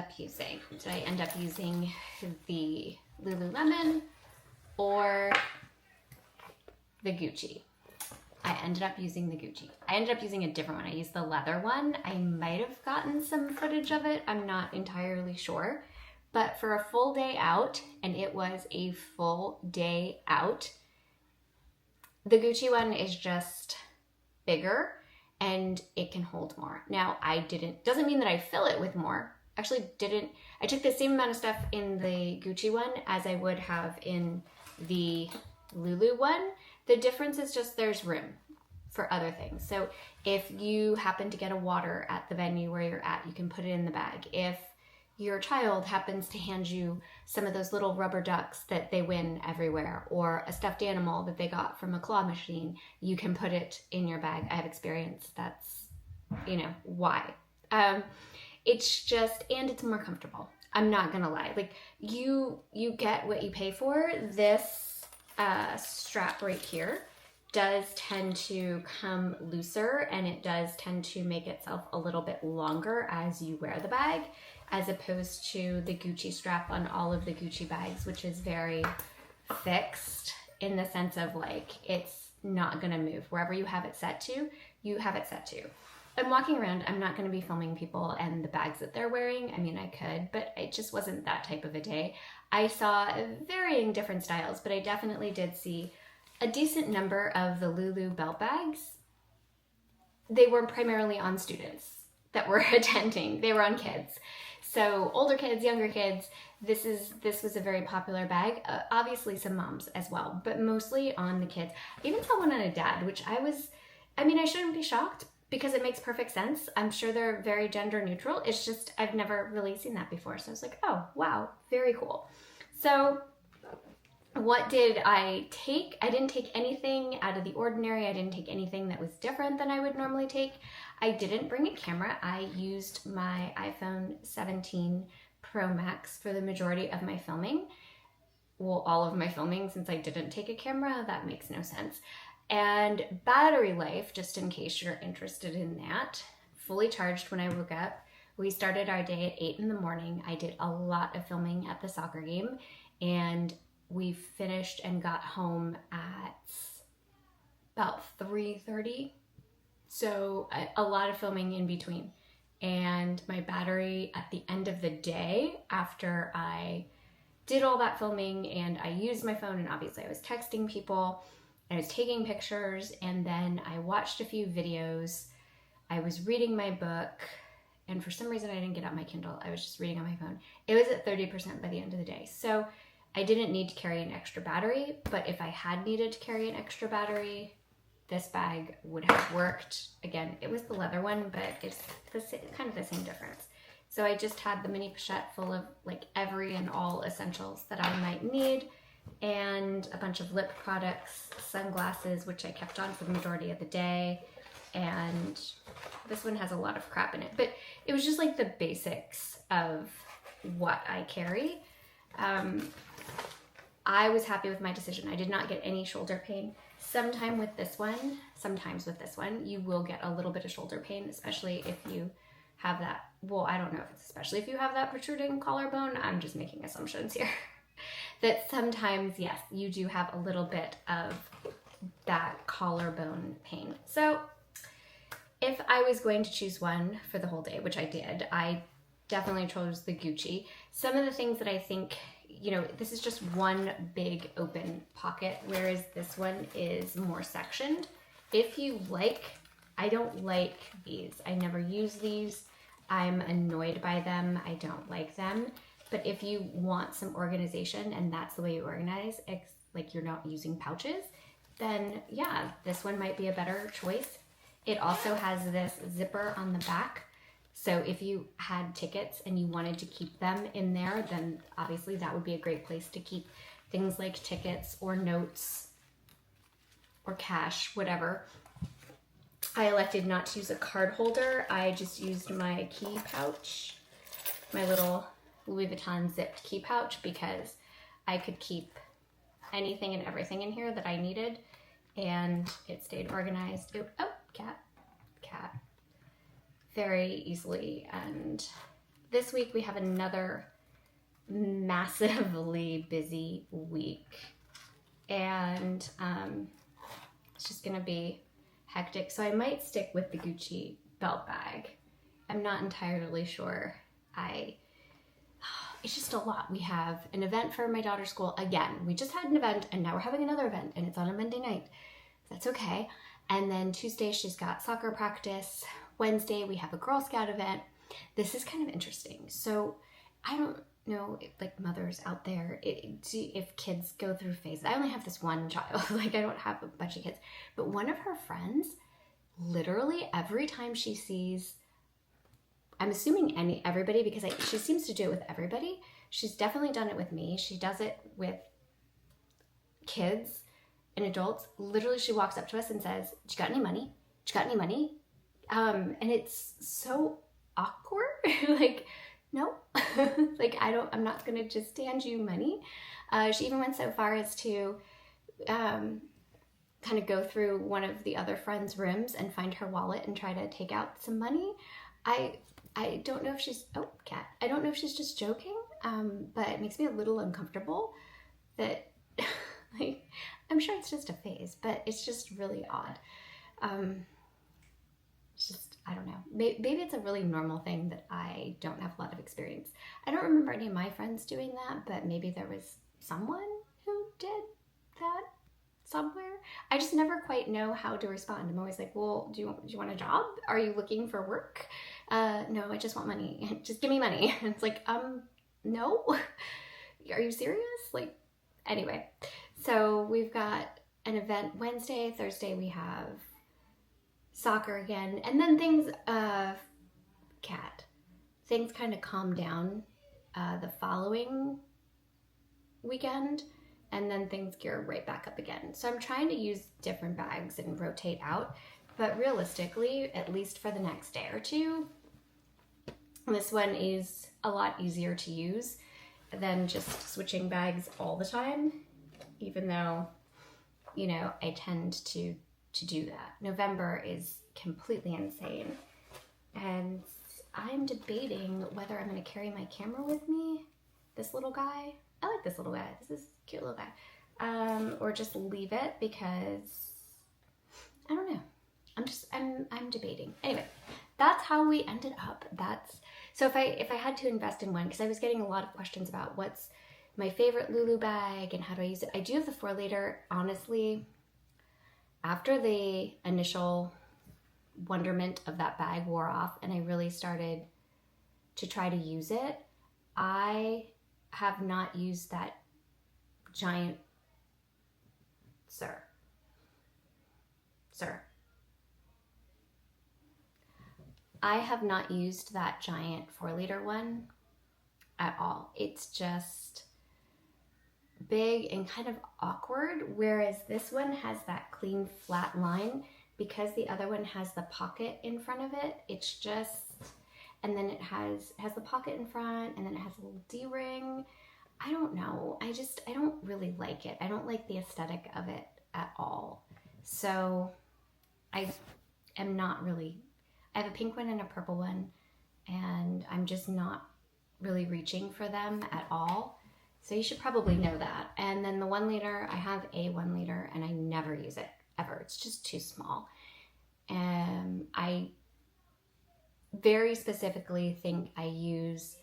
up using? Did I end up using the Lululemon or the Gucci? I ended up using the Gucci. I ended up using a different one. I used the leather one. I might have gotten some footage of it. I'm not entirely sure. But for a full day out, and it was a full day out, the Gucci one is just bigger and it can hold more. Now, doesn't mean that I fill it with more. Actually didn't. I took the same amount of stuff in the Gucci one as I would have in the Lulu one. The difference is just there's room for other things. So if you happen to get a water at the venue where you're at, you can put it in the bag. If your child happens to hand you some of those little rubber ducks that they win everywhere, or a stuffed animal that they got from a claw machine, you can put it in your bag. I have experience. That's, why. It's just, and it's more comfortable. I'm not gonna lie. Like, you get what you pay for. This strap right here does tend to come looser, and it does tend to make itself a little bit longer as you wear the bag, as opposed to the Gucci strap on all of the Gucci bags, which is very fixed in the sense of like, it's not gonna move. Wherever you have it set to, you have it set to. I'm walking around, I'm not gonna be filming people and the bags that they're wearing. I mean, I could, but it just wasn't that type of a day. I saw varying different styles, but I definitely did see a decent number of the Lulu belt bags. They were primarily on students that were attending. They were on kids. So older kids, younger kids, this was a very popular bag. Obviously some moms as well, but mostly on the kids. I even saw one on a dad, which I shouldn't be shocked because it makes perfect sense. I'm sure they're very gender neutral. It's just, I've never really seen that before. So I was like, oh, wow, very cool. So what did I take? I didn't take anything out of the ordinary. I didn't take anything that was different than I would normally take. I didn't bring a camera. I used my iPhone 17 Pro Max for the majority of my filming. Well, all of my filming, since I didn't take a camera, that makes no sense. And battery life, just in case you're interested in that, fully charged when I woke up. We started our day at 8 in the morning. I did a lot of filming at the soccer game, and we finished and got home at about 3:30. So a lot of filming in between. And my battery at the end of the day, after I did all that filming and I used my phone, and obviously I was texting people, I was taking pictures, and then I watched a few videos. I was reading my book, and for some reason I didn't get out my Kindle. I was just reading on my phone. It was at 30% by the end of the day. So I didn't need to carry an extra battery, but if I had needed to carry an extra battery, this bag would have worked. Again, it was the leather one, but it's kind of the same difference. So I just had the mini pochette full of like every and all essentials that I might need, and a bunch of lip products, sunglasses, which I kept on for the majority of the day. And this one has a lot of crap in it, but it was just like the basics of what I carry. I was happy with my decision. I did not get any shoulder pain. Sometimes with this one, you will get a little bit of shoulder pain, especially if you have that, well, I don't know if it's especially if you have that protruding collarbone. I'm just making assumptions here. That sometimes, yes, you do have a little bit of that collarbone pain. So if I was going to choose one for the whole day, which I did, I definitely chose the Gucci. Some of the things that I think, this is just one big open pocket, whereas this one is more sectioned. I don't like these. I never use these. I'm annoyed by them. I don't like them. But if you want some organization and that's the way you organize, like you're not using pouches, then yeah, this one might be a better choice. It also has this zipper on the back. So if you had tickets and you wanted to keep them in there, then obviously that would be a great place to keep things like tickets or notes or cash, whatever. I elected not to use a card holder. I just used my key pouch, my little Louis Vuitton zipped key pouch, because I could keep anything and everything in here that I needed, and it stayed organized. Cat. Very easily and this week we have another massively busy week, and it's just gonna be hectic. So I might stick with the Gucci belt bag. I'm not entirely sure. It's just a lot. We have an event for my daughter's school again. We just had an event and now we're having another event, and it's on a Monday night. That's okay. And then Tuesday she's got soccer practice. Wednesday we have a Girl Scout event. This is kind of interesting. So I don't know if, like, mothers out there, if kids go through phases. I only have this one child. Like, I don't have a bunch of kids. But one of her friends, literally every time she sees, I'm assuming everybody, because she seems to do it with everybody. She's definitely done it with me. She does it with kids and adults. Literally, she walks up to us and says, "You got any money? You got any money?" And it's so awkward. Like, no, like, I'm not gonna just hand you money. She even went so far as to kind of go through one of the other friends' rooms and find her wallet and try to take out some money. I don't know if she's, oh, cat. I don't know if she's just joking, but it makes me a little uncomfortable that, like, I'm sure it's just a phase, but it's just really odd. It's just, I don't know. Maybe it's a really normal thing that I don't have a lot of experience. I don't remember any of my friends doing that, but maybe there was someone who did that somewhere. I just never quite know how to respond. I'm always like, well, do you want a job? Are you looking for work? No, I just want money. Just give me money. And it's like, no. Are you serious? Like, anyway. So we've got an event Wednesday. Thursday we have soccer again. And then things kind of calm down the following weekend. And then things gear right back up again. So I'm trying to use different bags and rotate out. But realistically, at least for the next day or two, this one is a lot easier to use than just switching bags all the time, even though, you know, I tend to do that. November is completely insane. And I'm debating whether I'm going to carry my camera with me. This little guy. I like this little guy. This is a cute little guy. Or just leave it, because I don't know. I'm debating. Anyway, that's how we ended up. So if I had to invest in one, because I was getting a lot of questions about what's my favorite Lulu bag and how do I use it. I do have the 4-liter. Honestly, after the initial wonderment of that bag wore off and I really started to try to use it, I have not used that giant, sir. I have not used that giant 4-liter one at all. It's just big and kind of awkward, whereas this one has that clean flat line. Because the other one has the pocket in front of it, it's just, and then it has the pocket in front, and then it has a little D-ring. I don't know. I don't really like it. I don't like the aesthetic of it at all. So I am not really, I have a pink one and a purple one, and I'm just not really reaching for them at all. So you should probably know that. And then the 1-liter, I have a 1-liter and I never use it ever. It's just too small. And I very specifically think I use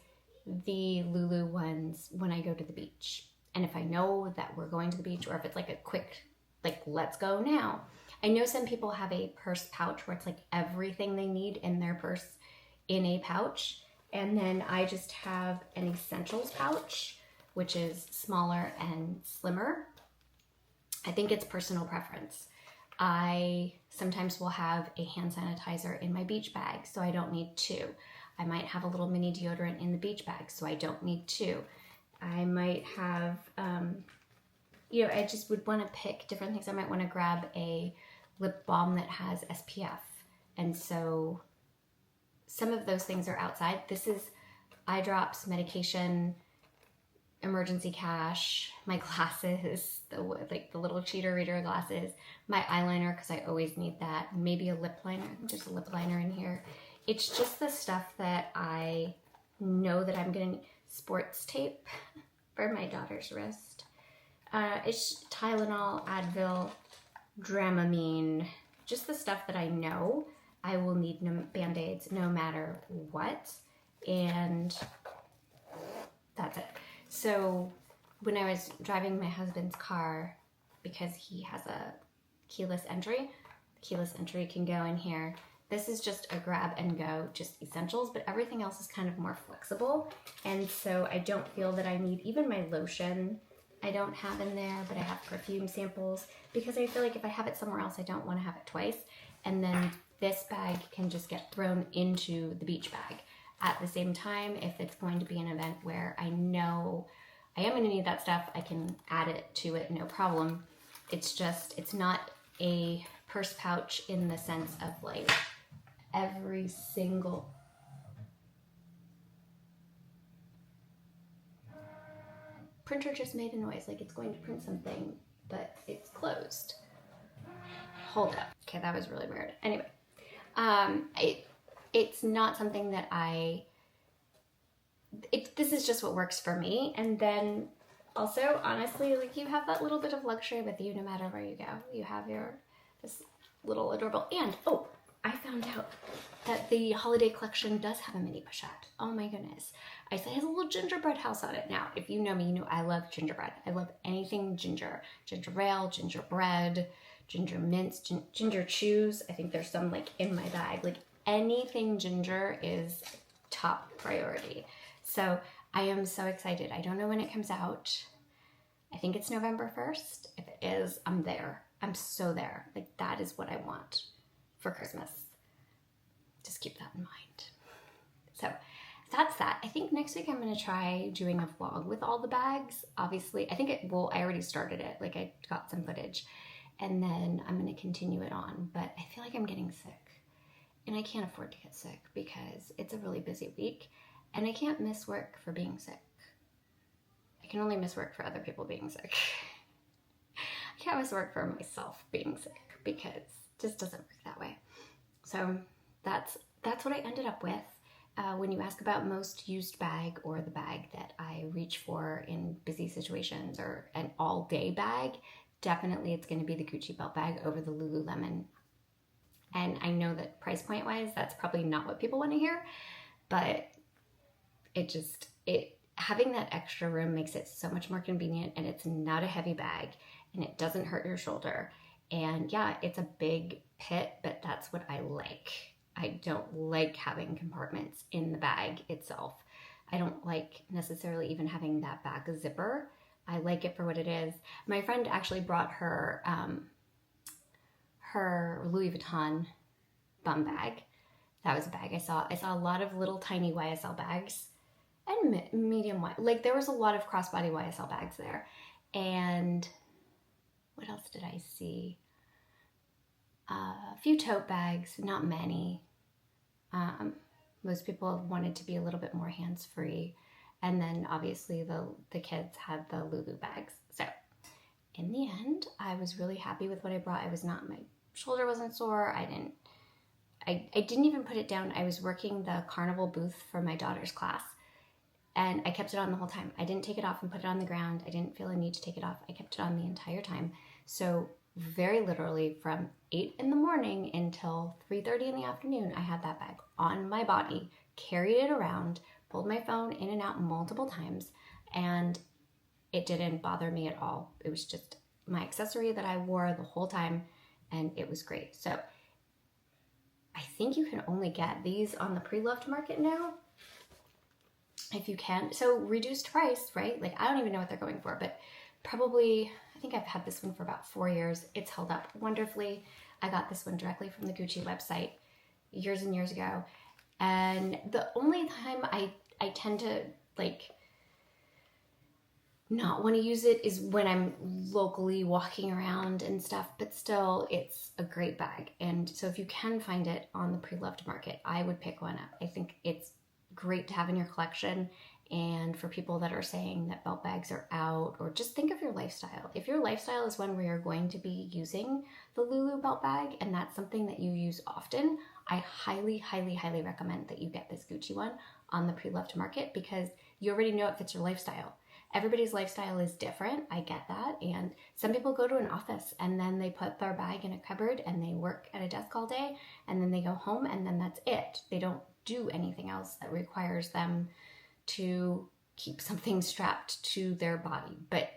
the Lulu ones when I go to the beach. And if I know that we're going to the beach, or if it's like a quick, like, let's go now. I know some people have a purse pouch where it's like everything they need in their purse in a pouch. And then I just have an essentials pouch, which is smaller and slimmer. I think it's personal preference. I sometimes will have a hand sanitizer in my beach bag, so I don't need 2. I might have a little mini deodorant in the beach bag, so I don't need 2. I might have, you know, I just would want to pick different things. I might want to grab a lip balm that has SPF. And so some of those things are outside. This is eye drops, medication, emergency cash, my glasses, the little cheater reader glasses, my eyeliner, because I always need that, maybe a lip liner. There's a lip liner in here. It's just the stuff that I know that I'm gonna need sports tape for my daughter's wrist. It's Tylenol, Advil, Dramamine, just the stuff that I know I will need Band-Aids no matter what, and that's it. So when I was driving my husband's car, because he has a keyless entry, the keyless entry can go in here. This is just a grab and go, just essentials, but everything else is kind of more flexible. And so I don't feel that I need even my lotion. I don't have in there, but I have perfume samples because I feel like if I have it somewhere else, I don't want to have it twice. And then this bag can just get thrown into the beach bag. At the same time, if it's going to be an event where I know I am going to need that stuff, I can add it to it, no problem. It's just, it's not a purse pouch in the sense of like every single printer just made a noise like it's going to print something, but it's closed. Hold up. Okay, that was really weird. Anyway, it's not something that this is just what works for me. And then also, honestly, like you have that little bit of luxury with you no matter where you go. You have this little adorable, and oh, I found out that the holiday collection does have a mini pochette. Oh my goodness. It has a little gingerbread house on it. Now, if you know me, you know I love gingerbread. I love anything ginger. Ginger ale, gingerbread, ginger mints, ginger chews. I think there's some like in my bag. Like anything ginger is top priority. So I am so excited. I don't know when it comes out. I think it's November 1st. If it is, I'm there. I'm so there. Like that is what I want for Christmas. Just keep that in mind. So that's that. I think next week I'm going to try doing a vlog with all the bags. Obviously, I think I already started it. Like I got some footage and then I'm going to continue it on. But I feel like I'm getting sick and I can't afford to get sick because it's a really busy week and I can't miss work for being sick. I can only miss work for other people being sick. I can't miss work for myself being sick because it just doesn't work that way. So that's what I ended up with. When you ask about most used bag or the bag that I reach for in busy situations or an all-day bag, definitely it's going to be the Gucci belt bag over the Lululemon. And I know that price point wise, that's probably not what people want to hear, but having that extra room makes it so much more convenient, and it's not a heavy bag and it doesn't hurt your shoulder. And yeah, it's a big pit, but that's what I like. I don't like having compartments in the bag itself. I don't like necessarily even having that back zipper. I like it for what it is. My friend actually brought her Louis Vuitton bum bag. That was a bag I saw. I saw a lot of little tiny YSL bags and medium, like there was a lot of crossbody YSL bags there. And what else did I see? A few tote bags, not many. Most people wanted to be a little bit more hands-free. And then obviously the kids had the Lulu bags. So in the end, I was really happy with what I brought. My shoulder wasn't sore. I didn't even put it down. I was working the carnival booth for my daughter's class and I kept it on the whole time. I didn't take it off and put it on the ground. I didn't feel a need to take it off. I kept it on the entire time. So very literally from 8 in the morning until 3:30 in the afternoon, I had that bag on my body, carried it around, pulled my phone in and out multiple times, and it didn't bother me at all. It was just my accessory that I wore the whole time, and it was great. So I think you can only get these on the pre-loved market now, if you can. So reduced price, right? Like I don't even know what they're going for, but probably, I think I've had this one for about 4 years. It's held up wonderfully. I got this one directly from the Gucci website years and years ago. And the only time I tend to like not want to use it is when I'm locally walking around and stuff, but still it's a great bag. And so if you can find it on the pre-loved market, I would pick one up. I think it's great to have in your collection. And for people that are saying that belt bags are out, or just think of your lifestyle. If your lifestyle is one where you're going to be using the Lulu belt bag and that's something that you use often, I highly, highly, highly recommend that you get this Gucci one on the pre-loved market, because you already know it fits your lifestyle. Everybody's lifestyle is different. I get that. And some people go to an office and then they put their bag in a cupboard and they work at a desk all day and then they go home and then that's it. They don't do anything else that requires them to keep something strapped to their body. But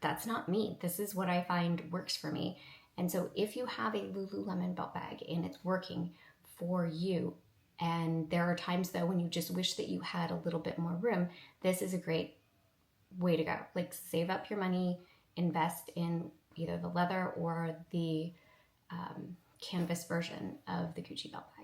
that's not me. This is what I find works for me. And so if you have a Lululemon belt bag and it's working for you, and there are times though when you just wish that you had a little bit more room, this is a great way to go. Like, save up your money, invest in either the leather or the canvas version of the Gucci belt bag.